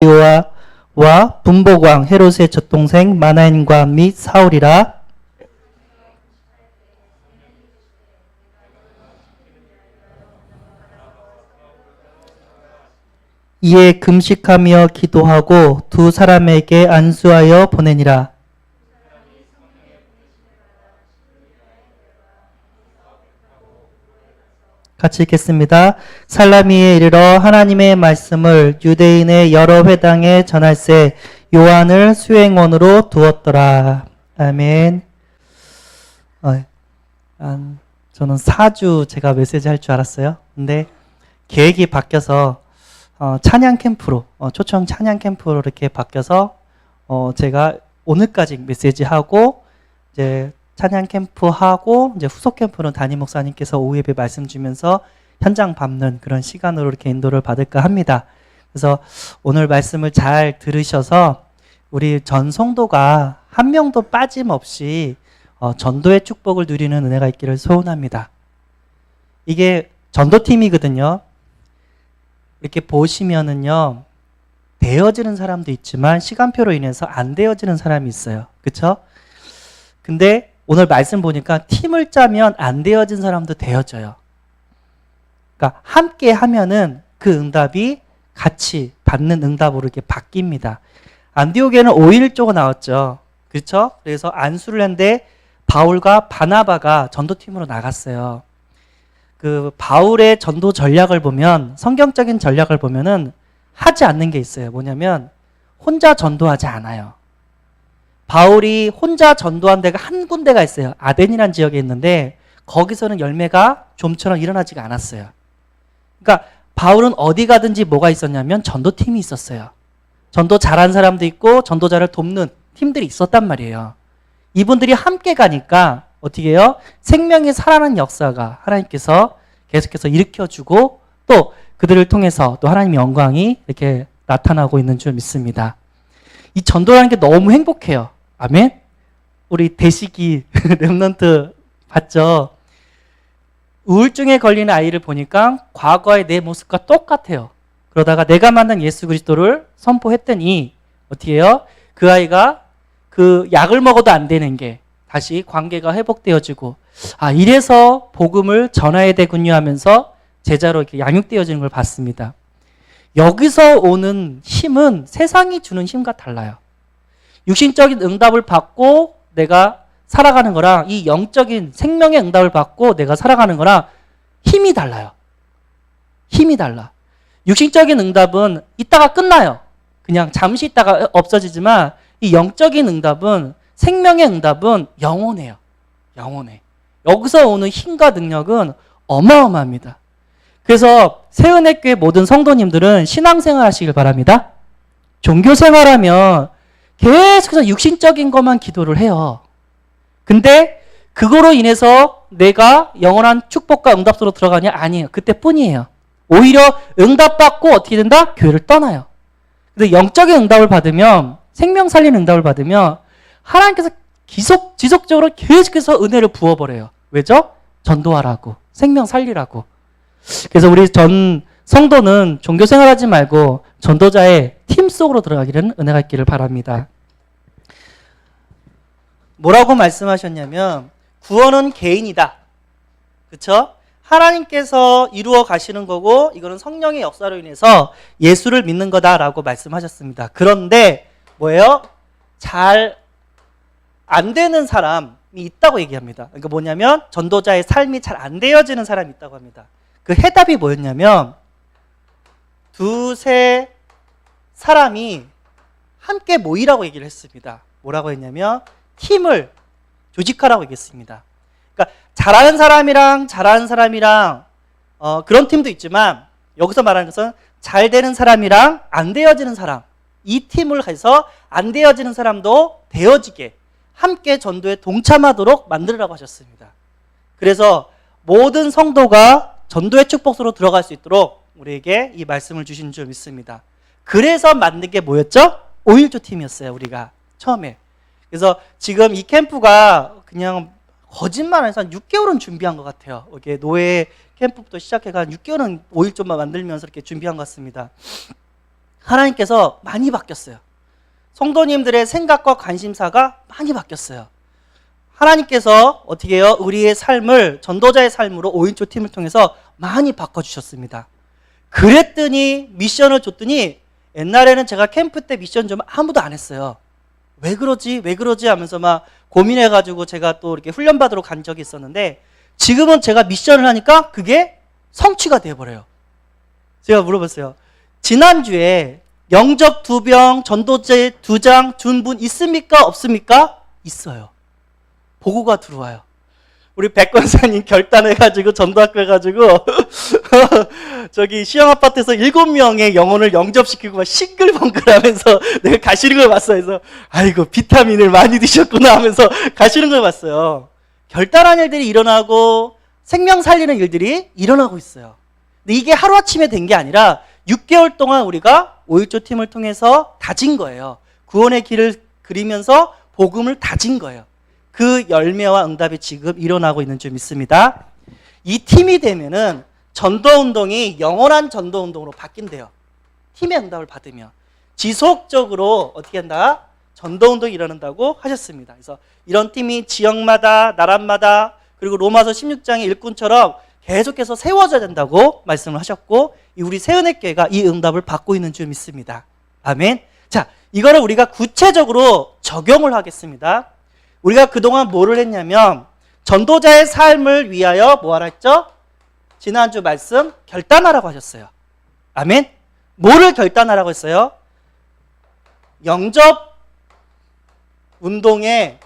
와 분보왕 헤롯의 젖동생 마나엔과 및 사울이라. 이에 금식하며 기도하고 두 사람에게 안수하여 보내니라. 같이 읽겠습니다. 살라미에 이르러 하나님의 말씀을 유대인의 여러 회당에 전할세 요한을 수행원으로 두었더라. 아멘. 저는 4주 제가 메시지 할 줄 알았어요. 근데 계획이 바뀌어서 찬양 캠프로 초청 찬양 캠프로 이렇게 바뀌어서 제가 오늘까지 메시지 하고 이제 찬양 캠프 하고 이제 후속 캠프는 담임 목사님께서 오후 예배 말씀 주면서 현장 밟는 그런 시간으로 이렇게 인도를 받을까 합니다. 그래서 오늘 말씀을 잘 들으셔서 우리 전 성도가 한 명도 빠짐없이 전도의 축복을 누리는 은혜가 있기를 소원합니다. 이게 전도팀이거든요. 이렇게 보시면은요, 되어지는 사람도 있지만 시간표로 인해서 안 되어지는 사람이 있어요. 그쵸? 근데 오늘 말씀 보니까 팀을 짜면 안 되어진 사람도 되어져요. 그러니까 함께 하면은 그 응답이 같이 받는 응답으로 이렇게 바뀝니다. 안디옥에는 5일조가 나왔죠. 그렇죠? 그래서 안수를 했는데 바울과 바나바가 전도팀으로 나갔어요. 그 바울의 전도 전략을 보면, 성경적인 전략을 보면은 하지 않는 게 있어요. 뭐냐면 혼자 전도하지 않아요. 바울이 혼자 전도한 데가 한 군데가 있어요. 아덴이라는 지역에 있는데 거기서는 열매가 좀처럼 일어나지가 않았어요. 그러니까 바울은 어디 가든지 뭐가 있었냐면 전도팀이 있었어요. 전도 잘한 사람도 있고 전도자를 돕는 팀들이 있었단 말이에요. 이분들이 함께 가니까 어떻게 해요? 생명이 살아나는 역사가 하나님께서 계속해서 일으켜주고 또 그들을 통해서 또 하나님의 영광이 이렇게 나타나고 있는 줄 믿습니다. 이 전도라는 게 너무 행복해요. 아멘? 우리 대식이 렘넌트 봤죠? 우울증에 걸리는 아이를 보니까 과거의 내 모습과 똑같아요. 그러다가 내가 만난 예수 그리스도를 선포했더니 어떻게 해요? 그 아이가 그 약을 먹어도 안 되는 게 다시 관계가 회복되어지고, 이래서 복음을 전해야 되군요 하면서 제자로 이렇게 양육되어지는 걸 봤습니다. 여기서 오는 힘은 세상이 주는 힘과 달라요. 육신적인 응답을 받고 내가 살아가는 거랑 이 영적인 생명의 응답을 받고 내가 살아가는 거랑 힘이 달라요. 힘이 달라. 육신적인 응답은 이따가 끝나요. 그냥 잠시 있다가 없어지지만 이 영적인 응답은, 생명의 응답은 영원해요. 영원해. 여기서 오는 힘과 능력은 어마어마합니다. 그래서 새은혜교회 모든 성도님들은 신앙생활 하시길 바랍니다. 종교생활하면 계속해서 육신적인 것만 기도를 해요. 근데 그거로 인해서 내가 영원한 축복과 응답 속으로 들어가냐? 아니에요. 그때뿐이에요. 오히려 응답받고 어떻게 된다? 교회를 떠나요. 근데 영적인 응답을 받으면, 생명 살리는 응답을 받으면 하나님께서 지속적으로 계속해서 은혜를 부어버려요. 왜죠? 전도하라고, 생명 살리라고. 그래서 우리 전 성도는 종교생활하지 말고 전도자의 팀 속으로 들어가기를 은혜가 있기를 바랍니다. 뭐라고 말씀하셨냐면 구원은 개인이다. 그렇죠? 하나님께서 이루어 가시는 거고 이거는 성령의 역사로 인해서 예수를 믿는 거다라고 말씀하셨습니다. 그런데 뭐예요? 잘 안 되는 사람이 있다고 얘기합니다. 그러니까 뭐냐면 전도자의 삶이 잘 안 되어지는 사람이 있다고 합니다. 그 해답이 뭐였냐면 두세 사람이 함께 모이라고 얘기를 했습니다. 뭐라고 했냐면 팀을 조직하라고 얘기했습니다. 그러니까 잘하는 사람이랑 그런 팀도 있지만 여기서 말하는 것은 잘 되는 사람이랑 안 되어지는 사람, 이 팀을 해서 안 되어지는 사람도 되어지게 함께 전도에 동참하도록 만들라고 하셨습니다. 그래서 모든 성도가 전도의 축복으로 들어갈 수 있도록 우리에게 이 말씀을 주신 줄 믿습니다. 그래서 만든 게 뭐였죠? 5일조 팀이었어요, 우리가 처음에. 그래서 지금 이 캠프가 그냥 거짓말 안 해서 한 6개월은 준비한 것 같아요. 이렇게 노예 캠프부터 시작해가 6개월은 5일조만 만들면서 이렇게 준비한 것 같습니다. 하나님께서 많이 바뀌었어요. 성도님들의 생각과 관심사가 많이 바뀌었어요. 하나님께서 어떻게 해요? 우리의 삶을 전도자의 삶으로 5인조 팀을 통해서 많이 바꿔주셨습니다. 그랬더니 미션을 줬더니 옛날에는 제가 캠프 때 미션 좀 아무도 안 했어요. 왜 그러지? 왜 그러지? 하면서 막 고민해가지고 제가 또 이렇게 훈련받으러 간 적이 있었는데 지금은 제가 미션을 하니까 그게 성취가 되어버려요. 제가 물어봤어요. 지난주에 영접 2병, 전도제 2장 준 분 있습니까? 없습니까? 있어요. 보고가 들어와요. 우리 백 권사님 결단해가지고 전도학교 해가지고 저기 시영 아파트에서 7명의 영혼을 영접시키고 막 싱글벙글하면서 내가 가시는 걸 봤어요. 그래서 아이고 비타민을 많이 드셨구나 하면서 가시는 걸 봤어요. 결단한 일들이 일어나고 생명 살리는 일들이 일어나고 있어요. 근데 이게 하루아침에 된 게 아니라 6개월 동안 우리가 5.1조 팀을 통해서 다진 거예요. 구원의 길을 그리면서 복음을 다진 거예요. 그 열매와 응답이 지금 일어나고 있는 줄 믿습니다. 이 팀이 되면은 전도운동이 영원한 전도운동으로 바뀐대요. 팀의 응답을 받으면 지속적으로 어떻게 한다? 전도운동이 일어난다고 하셨습니다. 그래서 이런 팀이 지역마다 나라마다 그리고 로마서 16장의 일꾼처럼 계속해서 세워져야 된다고 말씀을 하셨고 우리 새은혜교회가 이 응답을 받고 있는 줄 믿습니다. 아멘. 자, 이거를 우리가 구체적으로 적용을 하겠습니다. 우리가 그동안 뭐를 했냐면 전도자의 삶을 위하여 뭐하라 했죠? 지난주 말씀 결단하라고 하셨어요. 아멘. 뭐를 결단하라고 했어요? 영접 운동에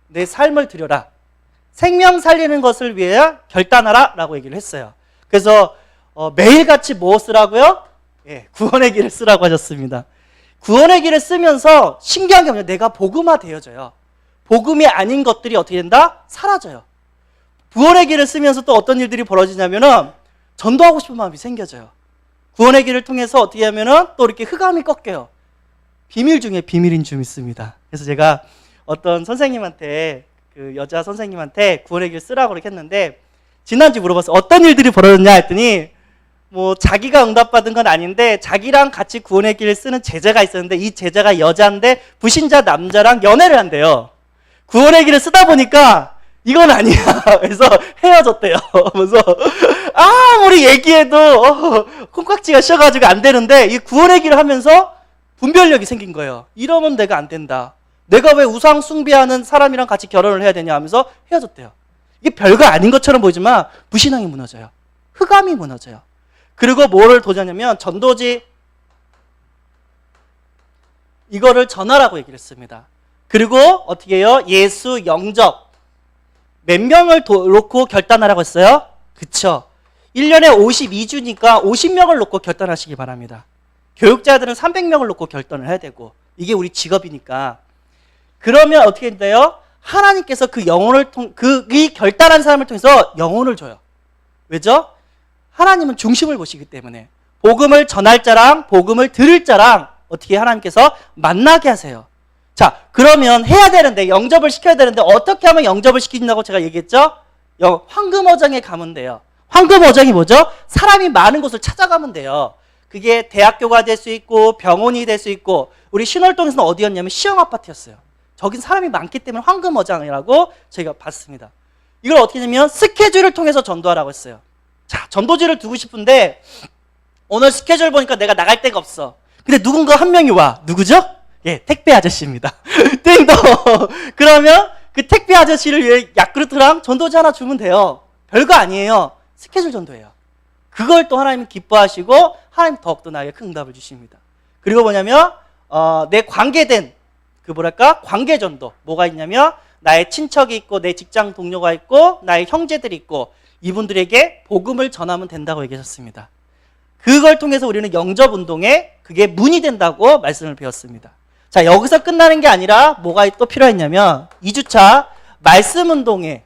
내 삶을 들여라. 생명 살리는 것을 위해 결단하라 라고 얘기를 했어요. 그래서 매일같이 뭐 쓰라고요? 예, 구원의 길을 쓰라고 하셨습니다. 구원의 길을 쓰면서 신기한 게 뭐냐? 내가 복음화 되어져요. 복음이 아닌 것들이 어떻게 된다? 사라져요. 구원의 길을 쓰면서 또 어떤 일들이 벌어지냐면은 전도하고 싶은 마음이 생겨져요. 구원의 길을 통해서 어떻게 하면은 또 이렇게 흑암이 꺾여요. 비밀 중에 비밀인 줄 믿습니다. 그래서 제가 어떤 선생님한테 그 여자 선생님한테 구원의 길 쓰라고 그렇게 했는데 지난주 물어봤어요. 어떤 일들이 벌어졌냐 했더니 뭐 자기가 응답받은 건 아닌데 자기랑 같이 구원의 길을 쓰는 제자가 있었는데 이 제자가 여자인데 불신자 남자랑 연애를 한대요. 구원의 길을 쓰다 보니까 이건 아니야. 그래서 헤어졌대요. 그래서 아무리 얘기해도 콩깍지가 씌어가지고 안 되는데 이 구원의 길을 하면서 분별력이 생긴 거예요. 이러면 내가 안 된다. 내가 왜 우상 숭배하는 사람이랑 같이 결혼을 해야 되냐 하면서 헤어졌대요. 이게 별거 아닌 것처럼 보이지만 무신앙이 무너져요. 흑암이 무너져요. 그리고 뭐를 도전하냐면 전도지 이거를 전하라고 얘기를 했습니다. 그리고 어떻게 해요? 예수 영접 몇 명을 놓고 결단하라고 했어요? 그쵸? 1년에 52주니까 50명을 놓고 결단하시기 바랍니다. 교육자들은 300명을 놓고 결단을 해야 되고 이게 우리 직업이니까 그러면 어떻게 돼요? 하나님께서 그 영혼을 이 결단한 사람을 통해서 영혼을 줘요. 왜죠? 하나님은 중심을 보시기 때문에 복음을 전할 자랑 복음을 들을 자랑 어떻게 하나님께서 만나게 하세요. 자, 그러면 해야 되는데 영접을 시켜야 되는데 어떻게 하면 영접을 시킨다고 제가 얘기했죠? 황금어장에 가면 돼요. 황금어장이 뭐죠? 사람이 많은 곳을 찾아가면 돼요. 그게 대학교가 될 수 있고 병원이 될 수 있고 우리 신월동에서는 어디였냐면 시영 아파트였어요. 저긴 사람이 많기 때문에 황금어장이라고 저희가 봤습니다. 이걸 어떻게 하냐면 스케줄을 통해서 전도하라고 했어요. 자, 전도지를 두고 싶은데 오늘 스케줄 보니까 내가 나갈 데가 없어. 근데 누군가 한 명이 와. 누구죠? 예, 택배 아저씨입니다. 땡동. 그러면 그 택배 아저씨를 위해 야쿠르트랑 전도지 하나 주면 돼요. 별거 아니에요. 스케줄 전도예요. 그걸 또 하나님 기뻐하시고 하나님 더욱더 나에게 큰 응답을 주십니다. 그리고 뭐냐면 내 관계된 관계 전도 뭐가 있냐면 나의 친척이 있고 내 직장 동료가 있고 나의 형제들이 있고 이분들에게 복음을 전하면 된다고 얘기하셨습니다. 그걸 통해서 우리는 영접 운동에 그게 문이 된다고 말씀을 배웠습니다. 자, 여기서 끝나는 게 아니라 뭐가 또 필요했냐면 2주차 말씀 운동에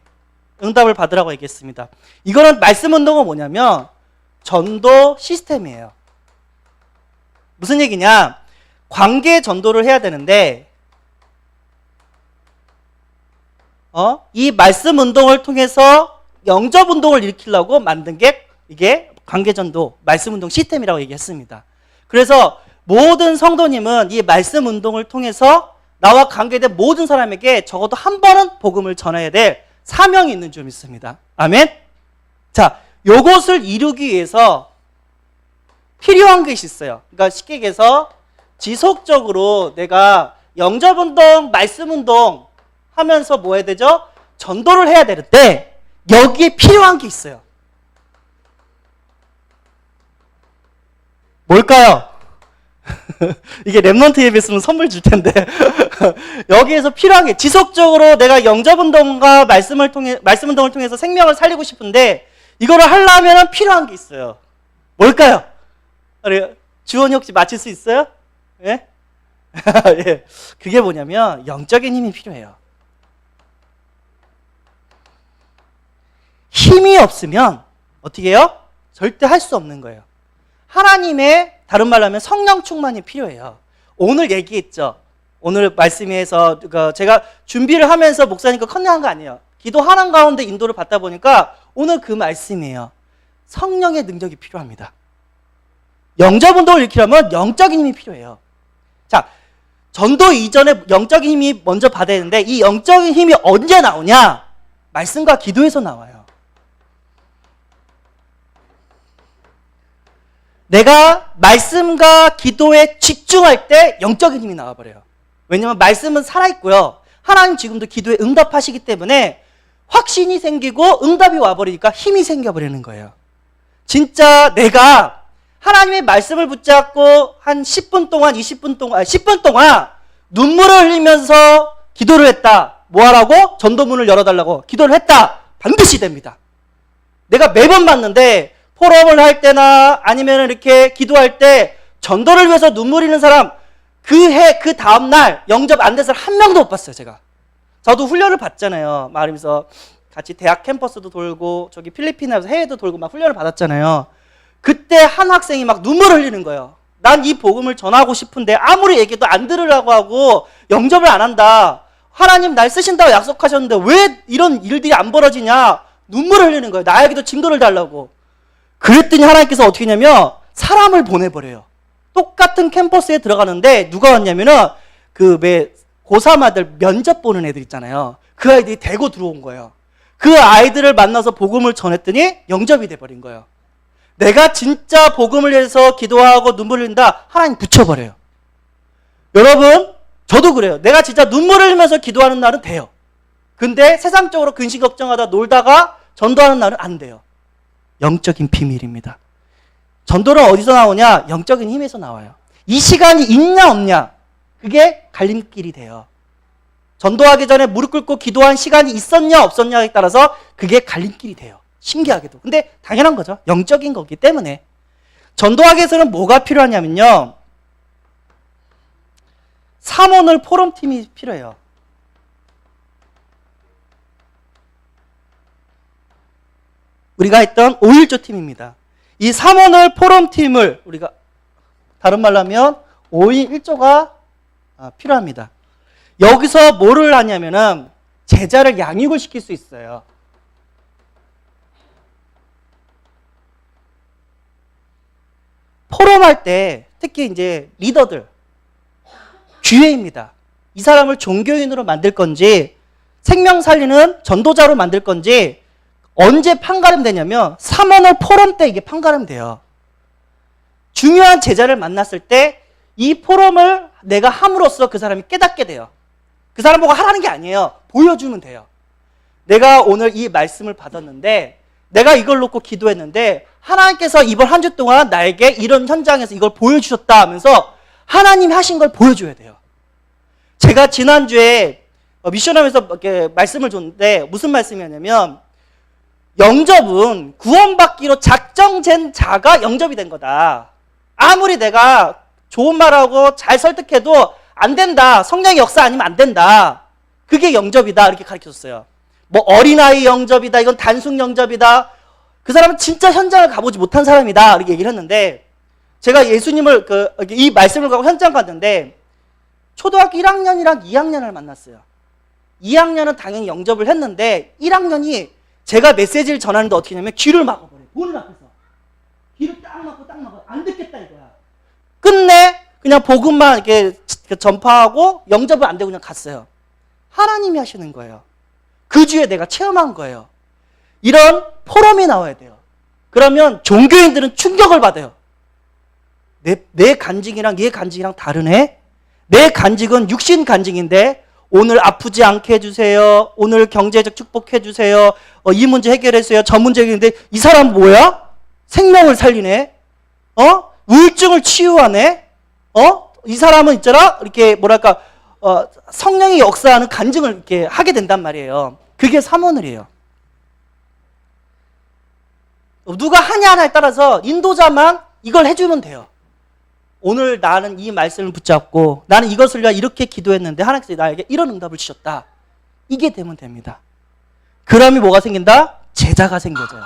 응답을 받으라고 얘기했습니다. 이거는 말씀 운동은 뭐냐면 전도 시스템이에요. 무슨 얘기냐? 관계 전도를 해야 되는데 이 말씀 운동을 통해서 영접 운동을 일으키려고 만든 게 이게 관계 전도 말씀 운동 시스템이라고 얘기했습니다. 그래서 모든 성도님은 이 말씀 운동을 통해서 나와 관계된 모든 사람에게 적어도 한 번은 복음을 전해야 될 사명이 있는 줄 믿습니다. 아멘? 자, 요것을 이루기 위해서 필요한 것이 있어요. 그러니까 쉽게 얘기해서 지속적으로 내가 영접운동, 말씀운동 하면서 뭐 해야 되죠? 전도를 해야 되는데 여기에 필요한 게 있어요. 뭘까요? 이게 랩런트 예배였으면 선물 줄 텐데 여기에서 필요한 게 지속적으로 내가 영접운동과 말씀운동을 통해서 생명을 살리고 싶은데 이거를 하려면 필요한 게 있어요. 뭘까요? 주원이 혹시 맞힐 수 있어요? 예? 예. 그게 뭐냐면 영적인 힘이 필요해요. 힘이 없으면 어떻게 해요? 절대 할 수 없는 거예요. 하나님의 다른 말로 하면 성령 충만이 필요해요. 오늘 얘기했죠. 오늘 말씀에서 제가 준비를 하면서 목사님과 컨닝한 거 아니에요. 기도하는 가운데 인도를 받다 보니까 오늘 그 말씀이에요. 성령의 능력이 필요합니다. 영접운동을 일으키려면 영적인 힘이 필요해요. 자, 전도 이전에 영적인 힘이 먼저 받아야 되는데 이 영적인 힘이 언제 나오냐? 말씀과 기도에서 나와요. 내가 말씀과 기도에 집중할 때 영적인 힘이 나와버려요. 왜냐하면 말씀은 살아있고요. 하나님 지금도 기도에 응답하시기 때문에 확신이 생기고 응답이 와버리니까 힘이 생겨버리는 거예요. 진짜 내가 하나님의 말씀을 붙잡고 한 10분 동안, 20분 동안, 10분 동안 눈물을 흘리면서 기도를 했다. 뭐 하라고? 전도문을 열어달라고 기도를 했다. 반드시 됩니다. 내가 매번 봤는데 포럼을 할 때나 아니면 이렇게 기도할 때 전도를 위해서 눈물 흘리는 사람 그 다음날 영접 안 된 사람 한 명도 못 봤어요, 제가. 저도 훈련을 받잖아요. 말하면서 같이 대학 캠퍼스도 돌고 저기 필리핀에서 해외도 돌고 막 훈련을 받았잖아요. 그때 한 학생이 막 눈물을 흘리는 거예요. 난 이 복음을 전하고 싶은데 아무리 얘기해도 안 들으려고 하고 영접을 안 한다. 하나님 날 쓰신다고 약속하셨는데 왜 이런 일들이 안 벌어지냐. 눈물을 흘리는 거예요. 나에게도 증거를 달라고. 그랬더니 하나님께서 어떻게 했냐면 사람을 보내버려요. 똑같은 캠퍼스에 들어가는데 누가 왔냐면은 고3 아들 면접 보는 애들 있잖아요. 그 아이들이 대고 들어온 거예요. 그 아이들을 만나서 복음을 전했더니 영접이 돼버린 거예요. 내가 진짜 복음을 위해서 기도하고 눈물을 흘린다. 하나님 붙여버려요. 여러분, 저도 그래요. 내가 진짜 눈물을 흘리면서 기도하는 날은 돼요. 근데 세상적으로 근심 걱정하다 놀다가 전도하는 날은 안 돼요. 영적인 비밀입니다. 전도는 어디서 나오냐? 영적인 힘에서 나와요. 이 시간이 있냐 없냐? 그게 갈림길이 돼요. 전도하기 전에 무릎 꿇고 기도한 시간이 있었냐 없었냐에 따라서 그게 갈림길이 돼요. 신기하게도. 근데 당연한 거죠. 영적인 거기 때문에. 전도하기 위해서는 뭐가 필요하냐면요. 사모늘 포럼팀이 필요해요. 우리가 했던 5.1조 팀입니다. 이 3원을 포럼팀을 우리가 다른 말로 하면 5.1조가 필요합니다. 여기서 뭐를 하냐면은 제자를 양육을 시킬 수 있어요. 포럼할 때 특히 이제 리더들 기회입니다. 이 사람을 종교인으로 만들 건지 생명 살리는 전도자로 만들 건지 언제 판가름되냐면 3원을 포럼 때 이게 판가름돼요. 중요한 제자를 만났을 때 이 포럼을 내가 함으로써 그 사람이 깨닫게 돼요. 그 사람 보고 하라는 게 아니에요. 보여주면 돼요. 내가 오늘 이 말씀을 받았는데 내가 이걸 놓고 기도했는데 하나님께서 이번 한 주 동안 나에게 이런 현장에서 이걸 보여주셨다 하면서 하나님이 하신 걸 보여줘야 돼요. 제가 지난주에 미션하면서 이렇게 말씀을 줬는데 무슨 말씀이었냐면 영접은 구원받기로 작정된 자가 영접이 된 거다. 아무리 내가 좋은 말하고 잘 설득해도 안 된다. 성령의 역사 아니면 안 된다. 그게 영접이다. 이렇게 가르쳐줬어요. 뭐 어린아이 영접이다. 이건 단순 영접이다. 그 사람은 진짜 현장을 가보지 못한 사람이다. 이렇게 얘기를 했는데 제가 예수님을 이 말씀을 갖고 현장 갔는데 초등학교 1학년이랑 2학년을 만났어요. 2학년은 당연히 영접을 했는데 1학년이 제가 메시지를 전하는데 어떻게 하냐면 귀를 막아버려요. 보는 앞에서. 귀를 딱 막고 안 듣겠다 이거야. 끝내 그냥 복음만 이렇게 전파하고 영접을 안 되고 그냥 갔어요. 하나님이 하시는 거예요. 그 주에 내가 체험한 거예요. 이런 포럼이 나와야 돼요. 그러면 종교인들은 충격을 받아요. 내 간증이랑 얘 간증이랑 다르네? 내 간증은 육신 간증인데 오늘 아프지 않게 해주세요. 오늘 경제적 축복해주세요. 이 문제 해결해주세요. 저 문제 해결했는데 이 사람 뭐야? 생명을 살리네? 우울증을 치유하네? 이 사람은 있잖아? 이렇게 뭐랄까 성령이 역사하는 간증을 이렇게 하게 된단 말이에요. 그게 사모늘이에요. 누가 하냐 하나에 따라서 인도자만 이걸 해주면 돼요. 오늘 나는 이 말씀을 붙잡고 나는 이것을 위해 이렇게 기도했는데 하나님께서 나에게 이런 응답을 주셨다. 이게 되면 됩니다. 그러면 뭐가 생긴다? 제자가 생겨져요.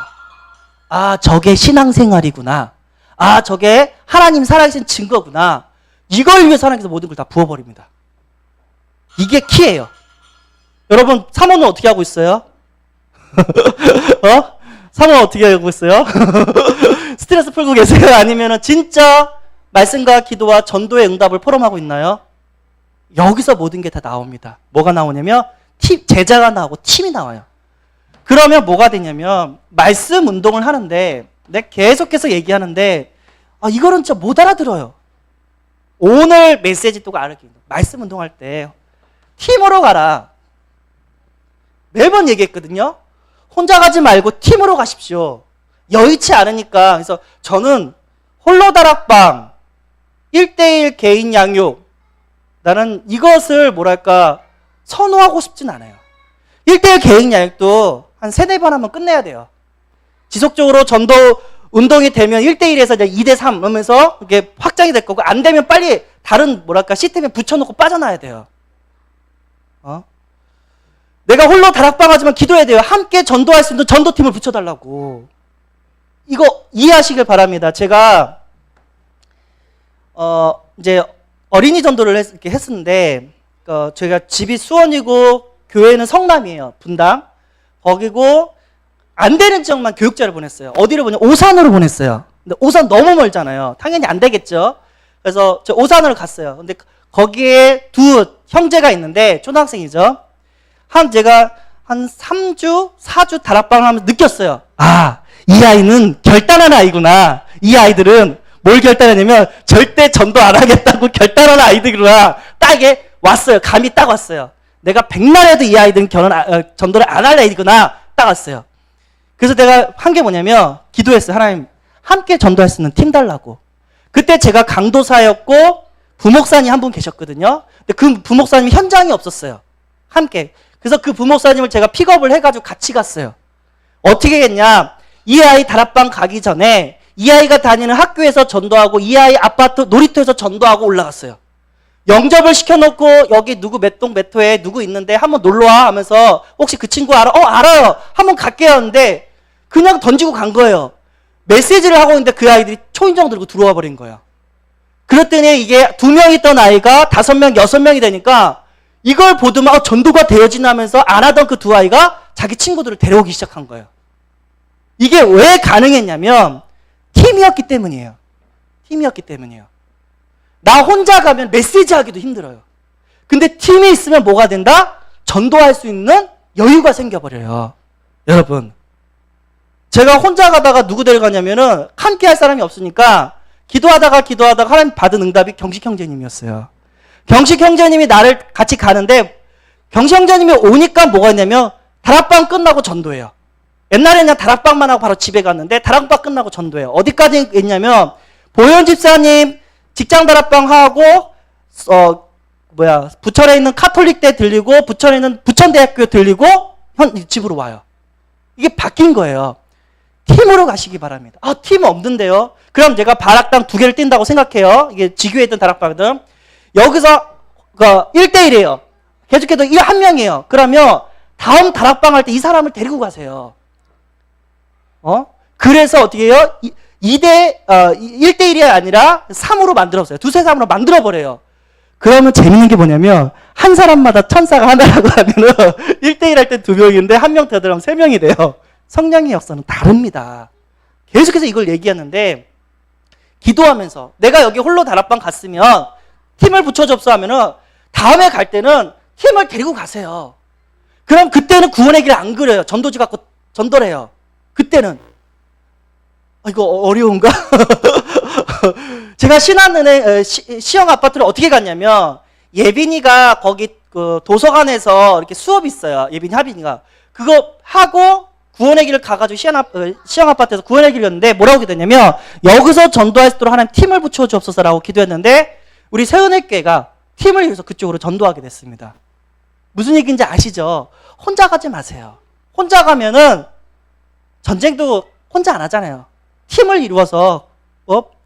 아, 저게 신앙생활이구나. 아, 저게 하나님 살아계신 증거구나. 이걸 위해서 하나님께서 모든 걸 다 부어버립니다. 이게 키예요. 여러분, 사모는 어떻게 하고 있어요? 사모는 어떻게 하고 있어요? 스트레스 풀고 계세요? 아니면 진짜 말씀과 기도와 전도의 응답을 포럼하고 있나요? 여기서 모든 게 다 나옵니다. 뭐가 나오냐면 제자가 나오고 팀이 나와요. 그러면 뭐가 되냐면 말씀 운동을 하는데 내가 계속해서 얘기하는데 이거는 진짜 못 알아들어요. 오늘 메시지 또 알기 말씀 운동할 때 팀으로 가라. 매번 얘기했거든요. 혼자 가지 말고 팀으로 가십시오. 여의치 않으니까. 그래서 저는 홀로 다락방 1대1 개인 양육, 나는 이것을 뭐랄까 선호하고 싶진 않아요. 1대1 개인 양육도 한 3-4번 하면 끝내야 돼요. 지속적으로 전도 운동이 되면 1대1에서 이제 2대3 하면서 이게 확장이 될 거고, 안 되면 빨리 다른 뭐랄까 시스템에 붙여놓고 빠져나야 돼요. 내가 홀로 다락방 하지만 기도해야 돼요. 함께 전도할 수 있는 전도팀을 붙여달라고. 이거 이해하시길 바랍니다. 제가 이제 어린이 전도를 이렇게 했었는데, 저희가 집이 수원이고 교회는 성남이에요. 분당. 거기고 안 되는 지역만 교육자를 보냈어요. 어디를 보냐? 오산으로 보냈어요. 근데 오산 너무 멀잖아요. 당연히 안 되겠죠. 그래서 저 오산으로 갔어요. 근데 거기에 두 형제가 있는데 초등학생이죠. 제가 한 3주, 4주 다락방을 하면서 느꼈어요. 이 아이는 결단한 아이구나. 이 아이들은 뭘 결단했냐면 절대 전도 안 하겠다고 결단한 아이들이구나. 딱 이게 왔어요. 감이 딱 왔어요. 내가 백날 해도 이 아이들은 전도를 안 할 아이구나. 딱 왔어요. 그래서 내가 한 게 뭐냐면 기도했어요. 하나님, 함께 전도할 수 있는 팀 달라고. 그때 제가 강도사였고 부목사님 한 분 계셨거든요. 근데 그 부목사님이 현장이 없었어요. 함께. 그래서 그 부목사님을 제가 픽업을 해가지고 같이 갔어요. 어떻게 했냐? 이 아이 다락방 가기 전에 이 아이가 다니는 학교에서 전도하고 이 아이 아파트 놀이터에서 전도하고 올라갔어요. 영접을 시켜놓고 여기 누구 몇 동 몇 호에 누구 있는데 한번 놀러와 하면서 혹시 그 친구 알아? 알아요. 한번 갈게요 하는데 그냥 던지고 간 거예요. 메시지를 하고 있는데 그 아이들이 초인종 들고 들어와 버린 거예요. 그랬더니 이게 2명 있던 아이가 5명, 6명이 되니까 이걸 보더만 전도가 되어지나면서 안 하던 그 두 아이가 자기 친구들을 데려오기 시작한 거예요. 이게 왜 가능했냐면 팀이었기 때문이에요. 팀이었기 때문이에요. 나 혼자 가면 메시지 하기도 힘들어요. 근데 팀이 있으면 뭐가 된다? 전도할 수 있는 여유가 생겨버려요. 여러분, 제가 혼자 가다가 누구 데려가냐면은 함께 할 사람이 없으니까 기도하다가 하나님 받은 응답이 경식 형제님이었어요. 경식 형제님이 나를 같이 가는데 경식 형제님이 오니까 뭐가 있냐면 다락방 끝나고 전도해요. 옛날에는 그냥 다락방만 하고 바로 집에 갔는데 다락방 끝나고 전도해요. 어디까지 했냐면 보현 집사님 직장 다락방 하고 부천에 있는 카톨릭대 들리고 부천에 있는 부천대학교 들리고 집으로 와요. 이게 바뀐 거예요. 팀으로 가시기 바랍니다. 팀 없는데요? 그럼 제가 다락방 2개를 뛴다고 생각해요. 이게 지교에 있던 다락방은 여기서 1대1이에요. 계속해도 1명이에요. 그러면 다음 다락방 할 때 이 사람을 데리고 가세요. 그래서 어떻게 해요? 1대1이 아니라 3으로 만들었어요. 2-3으로 만들어버려요. 그러면 재밌는 게 뭐냐면 한 사람마다 천사가 하나라고 하면은 1대1 할 때 2명인데 1명 더 들어가면 3명이 돼요. 성령의 역사는 다릅니다. 계속해서 이걸 얘기하는데 기도하면서 내가 여기 홀로 다락방 갔으면 팀을 붙여줬어 하면은 다음에 갈 때는 팀을 데리고 가세요. 그럼 그때는 구원의 길을 안 그려요. 전도지 갖고 전도를 해요. 그때는. 이거 어려운가? 제가 신한은행 시형 아파트를 어떻게 갔냐면 예빈이가 거기 그 도서관에서 이렇게 수업이 있어요. 예빈이 하빈이가. 그거 하고 구원의 길을 가가지고 시형 아파트에서 구원의 길을 였는데 뭐라고 기도했냐면 여기서 전도할 수 있도록 하나님 팀을 붙여주옵소서라고 기도했는데 우리 세은의교회가 팀을 이뤄서 그쪽으로 전도하게 됐습니다. 무슨 얘기인지 아시죠? 혼자 가지 마세요. 혼자 가면은 전쟁도 혼자 안 하잖아요. 팀을 이루어서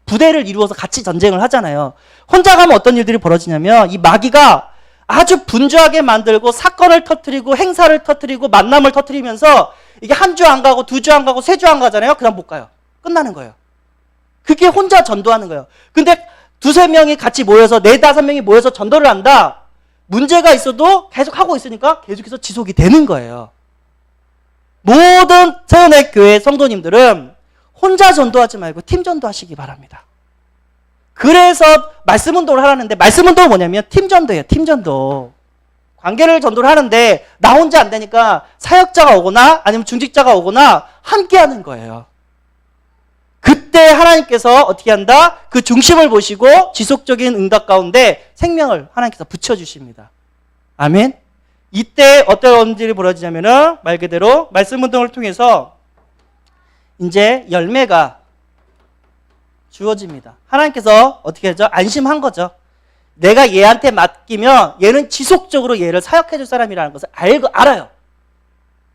부대를 이루어서 같이 전쟁을 하잖아요. 혼자 가면 어떤 일들이 벌어지냐면 이 마귀가 아주 분주하게 만들고 사건을 터뜨리고 행사를 터뜨리고 만남을 터뜨리면서 이게 한 주 안 가고 두 주 안 가고 세 주 안 가잖아요. 그다음 못 가요. 끝나는 거예요. 그게 혼자 전도하는 거예요. 근데 두세 명이 같이 모여서 네다섯 명이 모여서 전도를 한다. 문제가 있어도 계속 하고 있으니까 계속해서 지속이 되는 거예요. 모든 세운의 교회 성도님들은 혼자 전도하지 말고 팀 전도하시기 바랍니다. 그래서 말씀 운동을 하라는데 말씀 운동은 뭐냐면 팀 전도예요. 팀 전도. 관계를 전도를 하는데 나 혼자 안 되니까 사역자가 오거나 아니면 중직자가 오거나 함께 하는 거예요. 그때 하나님께서 어떻게 한다? 그 중심을 보시고 지속적인 응답 가운데 생명을 하나님께서 붙여주십니다. 아멘. 이때 어떤 일이 벌어지냐면은 말 그대로 말씀 운동을 통해서 이제 열매가 주어집니다. 하나님께서 어떻게 하죠? 안심한 거죠. 내가 얘한테 맡기면 얘는 지속적으로 얘를 사역해 줄 사람이라는 것을 알아요.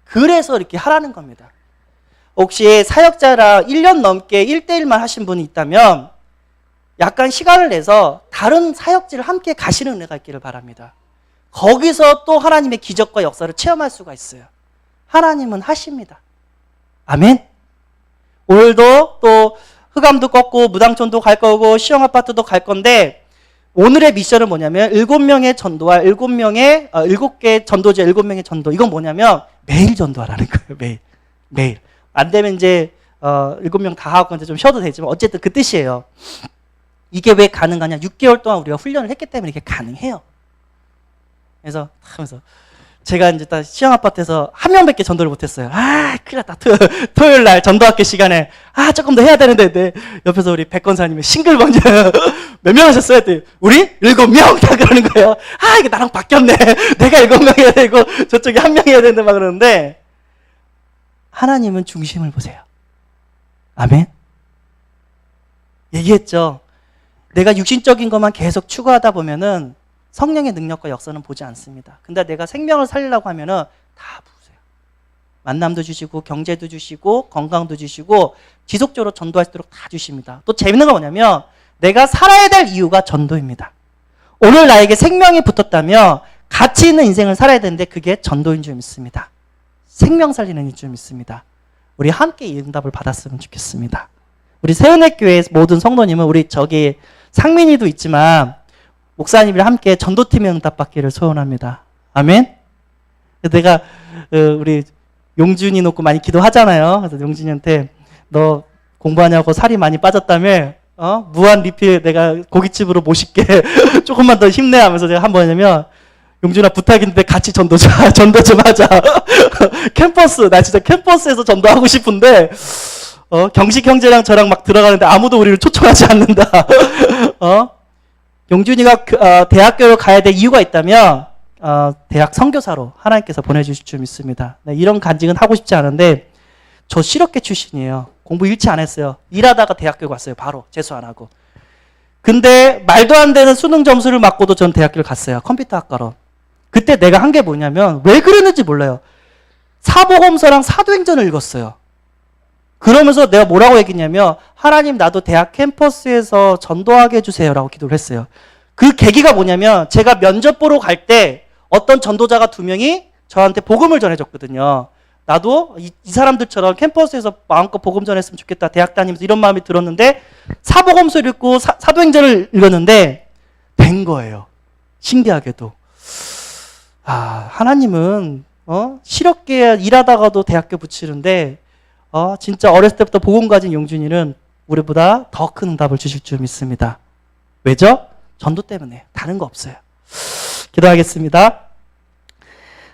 그래서 이렇게 하라는 겁니다. 혹시 사역자라 1년 넘게 1대1만 하신 분이 있다면 약간 시간을 내서 다른 사역지를 함께 가시는 은혜가 있기를 바랍니다. 거기서 또 하나님의 기적과 역사를 체험할 수가 있어요. 하나님은 하십니다. 아멘. 오늘도 또 흑암도 꺾고 무당촌도 갈 거고 시형 아파트도 갈 건데 오늘의 미션은 뭐냐면 7명의 전도와 7개 전도제 7명의 전도. 이건 뭐냐면 매일 전도하라는 거예요. 매일. 안 되면 이제 7명 다 하고 이제 좀 쉬어도 되지만 어쨌든 그 뜻이에요. 이게 왜 가능하냐? 6개월 동안 우리가 훈련을 했기 때문에 이게 가능해요. 그래서 하면서 제가 이제 딱 시형 아파트에서 한 명밖에 전도를 못했어요. 큰일 났다. 토요일 날 전도학교 시간에 조금 더 해야 되는데 네. 옆에서 우리 백권사님이 싱글벙글 몇 명 하셨어요? 했더니 우리 7명 다 그러는 거예요. 이게 나랑 바뀌었네. 내가 7명 해야 되고 저쪽에 1명 해야 되는데 막 그러는데 하나님은 중심을 보세요. 아멘. 얘기했죠. 내가 육신적인 것만 계속 추구하다 보면은 성령의 능력과 역사는 보지 않습니다. 근데 내가 생명을 살리려고 하면은 다 보세요. 만남도 주시고 경제도 주시고 건강도 주시고 지속적으로 전도할 수 있도록 다 주십니다. 또 재밌는 건 뭐냐면 내가 살아야 될 이유가 전도입니다. 오늘 나에게 생명이 붙었다면 가치 있는 인생을 살아야 되는데 그게 전도인 줄 믿습니다. 생명 살리는 줄 믿습니다. 우리 함께 이 응답을 받았으면 좋겠습니다. 우리 세은의교회 모든 성도님은 우리 저기 상민이도 있지만 목사님이랑 함께 전도팀의 응답 받기를 소원합니다. 아멘. 내가 우리 용준이 놓고 많이 기도하잖아요. 그래서 용준이한테 너 공부하냐고 살이 많이 빠졌다며 무한 리필 내가 고깃집으로 모실게 조금만 더 힘내 하면서 제가 한 번 하냐면 용준아 부탁인데 같이 전도 좀 하자. 캠퍼스 나 진짜 캠퍼스에서 전도하고 싶은데 경식 형제랑 저랑 막 들어가는데 아무도 우리를 초청하지 않는다. 용준이가 대학교를 가야 될 이유가 있다면 대학 선교사로 하나님께서 보내주실 줄 믿습니다. 네, 이런 간증은 하고 싶지 않은데 저 실업계 출신이에요. 공부 일치 안 했어요. 일하다가 대학교 갔어요. 바로 재수 안 하고. 근데 말도 안 되는 수능 점수를 맞고도 전 대학교를 갔어요. 컴퓨터학과로. 그때 내가 한 게 뭐냐면 왜 그랬는지 몰라요. 사복음서랑 사도행전을 읽었어요. 그러면서 내가 뭐라고 얘기했냐면 하나님 나도 대학 캠퍼스에서 전도하게 해주세요라고 기도를 했어요. 그 계기가 뭐냐면 제가 면접 보러 갈 때 어떤 전도자가 2명이 저한테 복음을 전해줬거든요. 나도 이 사람들처럼 캠퍼스에서 마음껏 복음 전했으면 좋겠다. 대학 다니면서 이런 마음이 들었는데 사복음서를 읽고 사도행전을 읽었는데 된 거예요. 신기하게도. 하나님은 실업계 일하다가도 대학교 붙이는데 진짜 어렸을 때부터 복음 가진 용준이는 우리보다 더 큰 응답을 주실 줄 믿습니다. 왜죠? 전도 때문에. 다른 거 없어요. 기도하겠습니다.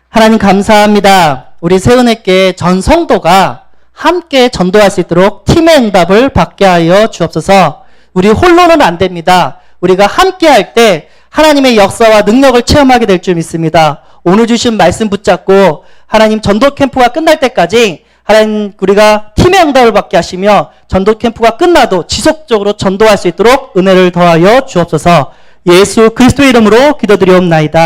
하나님 감사합니다. 우리 세은회께 전 성도가 함께 전도할 수 있도록 팀의 응답을 받게 하여 주옵소서. 우리 홀로는 안 됩니다. 우리가 함께 할 때 하나님의 역사와 능력을 체험하게 될 줄 믿습니다. 오늘 주신 말씀 붙잡고 하나님 전도 캠프가 끝날 때까지 하나님 우리가 팀의 응답을 받게 하시며 전도 캠프가 끝나도 지속적으로 전도할 수 있도록 은혜를 더하여 주옵소서. 예수 그리스도의 이름으로 기도드리옵나이다.